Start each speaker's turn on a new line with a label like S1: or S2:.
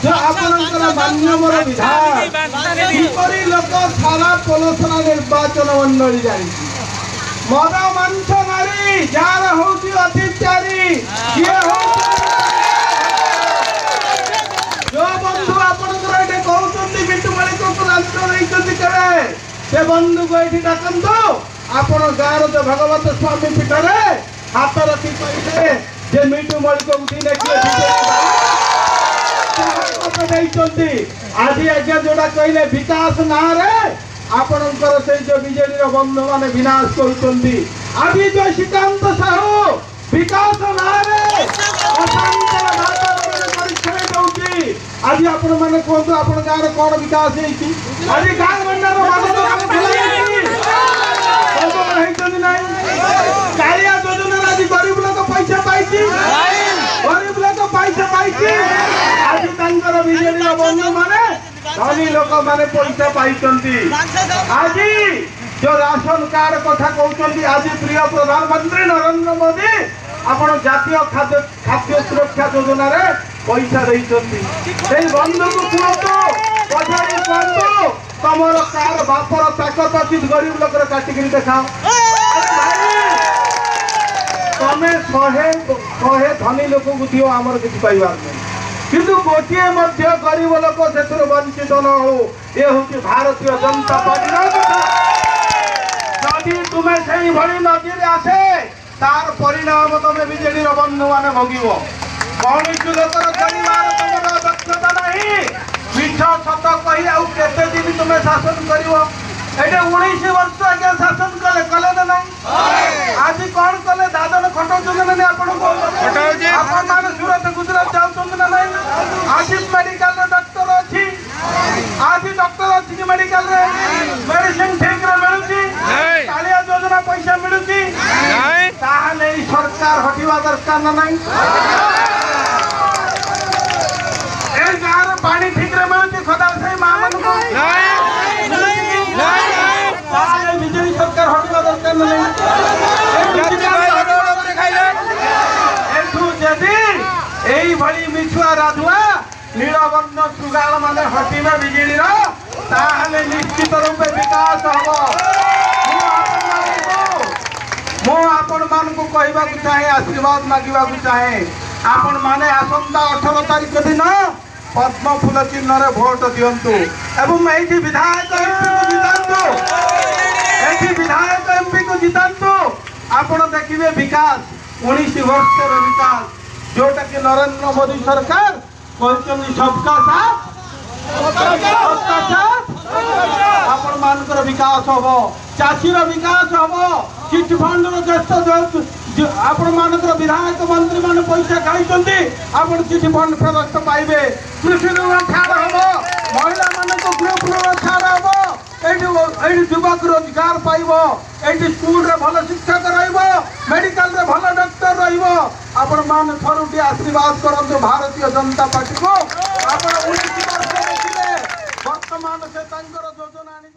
S1: जो आपनकर मान्यवर विधायक किपरि लोक सारा पलोसना निर्वाचन मंडली जानी मद मांस नारी जार होची अतिचारी ये हो जो बंधु आपनकर एटे कहउछन्ती बिट्टू मालिक को राष्ट्र रहिछन्ती केबे से बंधु को एठी डाकंतो आपण गार जो भगवत स्वामी पीठरे हाथ रखी कहिते जे मिट्टू मालिक को दिन आज आज्ञा जोड़ा कहले विकास ना रे आपणकर से जो बीजेडी बंधु माने विनाश करुचंती आज जो श्रीकांत साहू विकास ना रे अशांतर वातावरण परिचय दउची आज आपण माने कोन आपण गार कोन विकास हेची आज गां मंडर माने काम भलाई कोन हेचंती नाही कालिया योजना आज गरीब लोक पैसा पाइची गरीब लोक पैसा पाइची आज तांकर बीजेडी बंधु माने धनी लोक माने पैसा पाइचंती आज जो राशन कार्ड कथा कहउचंती आज प्रिय प्रधानमंत्री नरेंद्र मोदी आपण जातीय खाद्य सुरक्षा योजना रे पैसा देइचंती सेई बंधु को पुतो पछाड़ी पंतो तमर कार बापर ताकत अछि गरीब लोकर काटिगिरी देखाओ तमे 100 धनी लोक को दियो हमर किछ पाइबार नै किंतु गोटिए मध्य गरीब लोक सेथुर वंचित न हो ए होची भारतीय जनता पार्टी जदि तुमे सेही भली नजर आसे तार परिणाम तमे बीजेडी रो बंधु माने भोगिबो कौन लोकर परिवार तमर दक्षता नहीं मिठ सत कहि आउ केते दिन तुमे शासन करिवो एटे 19 वर्ष आगे शासन कले ना नहीं आज कौन कले दादन खटो जोगन ने आपण को आपण मान सूरत गुजरात जाउछन ना नहीं आज मेडिकल रे डॉक्टर अछि आज डॉक्टर अछि कि मेडिकल रे मेडिसिन ठीक रे मिलुची कालिया योजना पैसा मिलुची नहीं ताहले सरकार हटिवा दरकार ना नहीं ए गार पानी ठीक रे मिलुची खदाल से मामन को बीजेडी सरकार हटिवा दरकार नहीं एई भली मिछुआ राधुआ नीलवर्ण सुगाल माने हटिबे बीजेडी रो ताहले निश्चित रूपे विकास हबो मो आपण मान को कहबा को चाहे आशीर्वाद मागिबा को चाहे आपण माने आसंता 18 तारिख दिन पद्म फूल चिन्ह रे वोट दियंतु एवं एठी विधायक एमपी को जितांतु आपण देखिबे विकास 19 वर्ष रो विकास जोटा कि नरेंद्र मोदी सरकार कहते सबका साथ आपण मानकर विकास हम चाषी विकास हम चिट फंड ज्येष्ठ आपण मानकर विधायक मंत्री मान पैसा खाई आपण चिट फंड फेरस्त पाइबे कृषि ऋण छाड़ हम महिला मान ग्रुप ऋण छाड़ हम ये युवक रोजगार पाइब ये स्कूल रे भल शिक्षक मेडिकल रे भल डॉक्टर आपण मान थरुटी आशीर्वाद करंतु भारतीय जनता पार्टी को आपण 19 वर्ष वर्तमान से योजना आनी